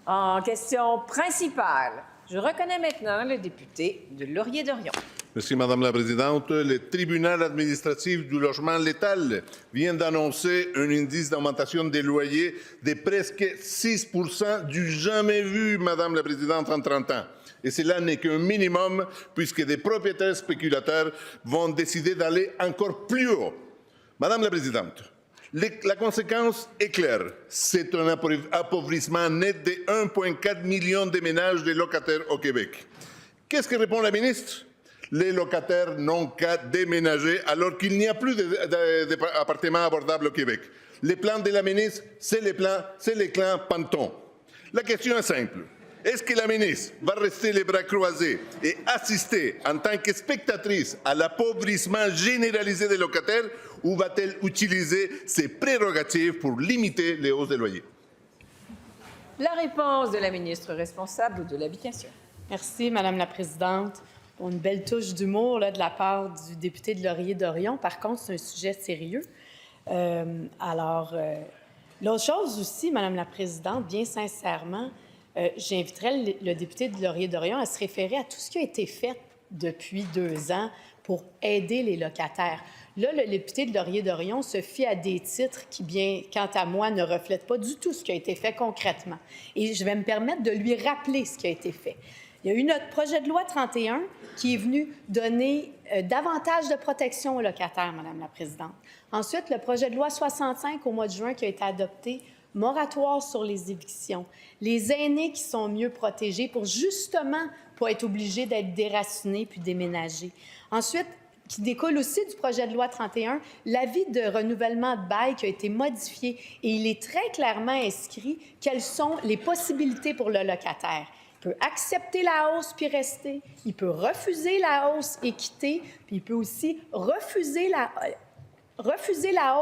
En question principale, je reconnais maintenant le député de Laurier-Dorion. Merci, Madame la Présidente. Le tribunal administratif du logement létal vient d'annoncer un indice d'augmentation des loyers de presque 6% du jamais vu, Madame la Présidente, en 30 ans. Et cela n'est qu'un minimum, puisque des propriétaires spéculateurs vont décider d'aller encore plus haut. Madame la Présidente, la conséquence est claire. C'est un appauvrissement net de 1,4 million de ménages de locataires au Québec. Qu'est-ce que répond la ministre? Les locataires n'ont qu'à déménager alors qu'il n'y a plus d'appartements abordables au Québec. Les plans de la ministre, c'est les clans Panton. La question est simple. Est-ce que la ministre va rester les bras croisés et assister en tant que spectatrice à l'appauvrissement généralisé des locataires ou va-t-elle utiliser ses prérogatives pour limiter les hausses des loyers? La réponse de la ministre responsable de l'Habitation. Merci, Madame la Présidente. Une belle touche d'humour de la part du député de Laurier-Dorion. Par contre, c'est un sujet sérieux. L'autre chose aussi, Madame la Présidente, bien sincèrement, j'inviterais le député de Laurier-Dorion à se référer à tout ce qui a été fait depuis 2 ans pour aider les locataires. Là, le député de Laurier-Dorion se fie à des titres qui, bien, quant à moi, ne reflètent pas du tout ce qui a été fait concrètement. Et je vais me permettre de lui rappeler ce qui a été fait. Il y a eu notre projet de loi 31 qui est venu donner davantage de protection aux locataires, Madame la Présidente. Ensuite, le projet de loi 65 au mois de juin qui a été adopté, moratoire sur les évictions. Les aînés qui sont mieux protégés pour justement pas être obligés d'être déracinés puis déménagés. Ensuite, qui découle aussi du projet de loi 31, l'avis de renouvellement de bail qui a été modifié et il est très clairement inscrit quelles sont les possibilités pour le locataire. Il peut accepter la hausse puis rester, il peut refuser la hausse et quitter, puis il peut aussi refuser la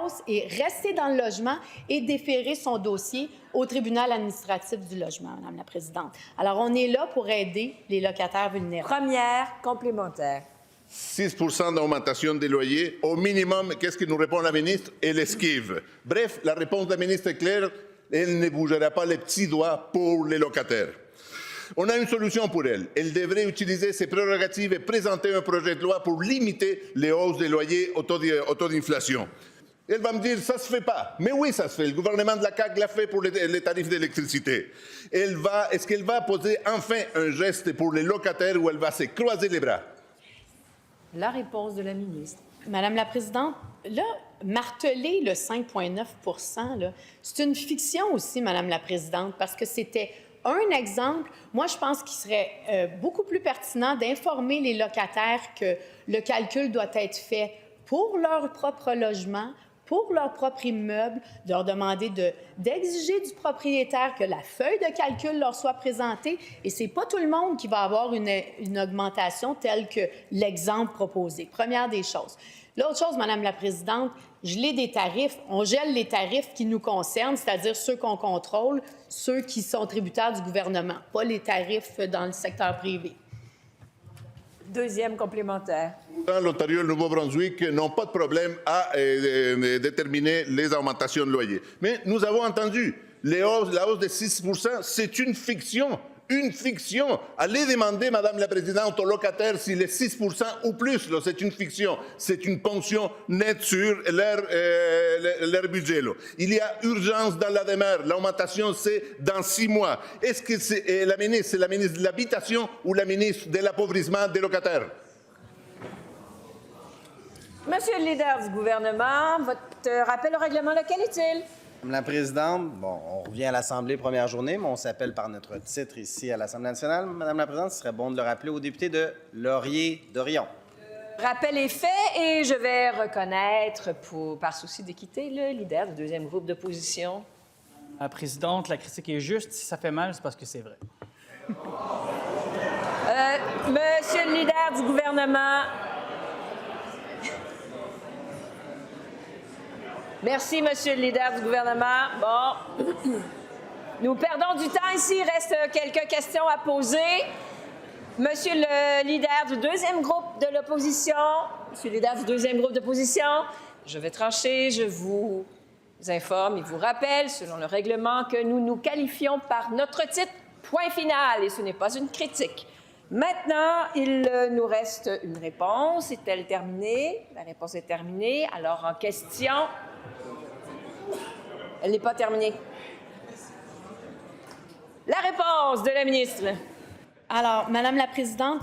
hausse et rester dans le logement et déférer son dossier au tribunal administratif du logement, Madame la Présidente. Alors, on est là pour aider les locataires vulnérables. Première complémentaire. 6% d'augmentation des loyers. Au minimum, qu'est-ce que nous répond la ministre? Elle esquive. Bref, la réponse de la ministre est claire. Elle ne bougera pas les petits doigts pour les locataires. On a une solution pour elle. Elle devrait utiliser ses prérogatives et présenter un projet de loi pour limiter les hausses des loyers au taux d'inflation. Elle va me dire, ça ne se fait pas. Mais oui, ça se fait. Le gouvernement de la CAQ l'a fait pour les tarifs d'électricité. Est-ce qu'elle va poser enfin un geste pour les locataires ou elle va se croiser les bras? La réponse de la ministre. Madame la Présidente, là, marteler le 5,9 %, c'est une fiction aussi, Madame la Présidente, parce que c'était un exemple. Moi, je pense qu'il serait beaucoup plus pertinent d'informer les locataires que le calcul doit être fait pour leur propre logement, pour leur propre immeuble, de leur demander d'exiger du propriétaire que la feuille de calcul leur soit présentée. Et ce n'est pas tout le monde qui va avoir une augmentation telle que l'exemple proposé. Première des choses. L'autre chose, Madame la Présidente, geler des tarifs. On gèle les tarifs qui nous concernent, c'est-à-dire ceux qu'on contrôle, ceux qui sont tributaires du gouvernement, pas les tarifs dans le secteur privé. Deuxième complémentaire. L'Ontario et le Nouveau-Brunswick n'ont pas de problème à déterminer les augmentations de loyer. Mais nous avons entendu, la hausse de 6%, c'est une fiction. Une fiction. Allez demander, Madame la Présidente, aux locataires s'il est 6% ou plus. C'est une fiction. C'est une ponction nette sur leur budget. Il y a urgence dans la demeure. L'augmentation, c'est dans 6 mois. Est-ce que c'est la ministre de l'Habitation ou la ministre de l'appauvrissement des locataires? Monsieur le leader du gouvernement, votre rappel au règlement, lequel est-il? Madame la Présidente, bon, on revient à l'Assemblée première journée, mais on s'appelle par notre titre ici à l'Assemblée nationale. Madame la Présidente, ce serait bon de le rappeler au député de Laurier-Dorion. Rappel est fait et je vais reconnaître, par souci d'équité, le leader du deuxième groupe d'opposition. La Présidente, la critique est juste. Si ça fait mal, c'est parce que c'est vrai. Monsieur le leader du gouvernement. Merci, Monsieur le leader du gouvernement. Bon, nous perdons du temps ici. Il reste quelques questions à poser. Monsieur le leader du deuxième groupe de l'opposition, Monsieur le leader du deuxième groupe d'opposition, je vais trancher. Je vous informe et vous rappelle, selon le règlement, que nous nous qualifions par notre titre, point final, et ce n'est pas une critique. Maintenant, il nous reste une réponse. Est-elle terminée? La réponse est terminée. Alors, en question... Elle n'est pas terminée. La réponse de la ministre. Alors, Madame la Présidente,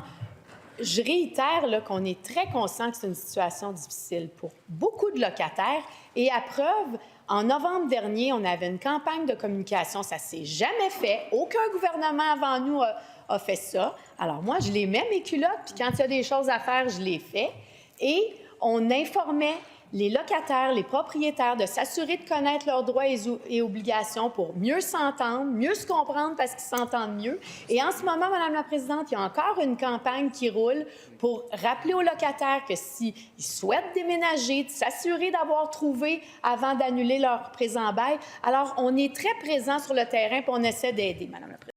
je réitère là, qu'on est très conscient que c'est une situation difficile pour beaucoup de locataires. Et à preuve, en novembre dernier, on avait une campagne de communication. Ça ne s'est jamais fait. Aucun gouvernement avant nous a fait ça. Alors moi, je les mets mes culottes, puis quand il y a des choses à faire, je les fais. Et on informait les locataires, les propriétaires, de s'assurer de connaître leurs droits et obligations pour mieux s'entendre, mieux se comprendre parce qu'ils s'entendent mieux. Et en ce moment, Madame la Présidente, il y a encore une campagne qui roule pour rappeler aux locataires que s'ils souhaitent déménager, de s'assurer d'avoir trouvé avant d'annuler leur présent bail. Alors, on est très présent sur le terrain et on essaie d'aider, Madame la Présidente.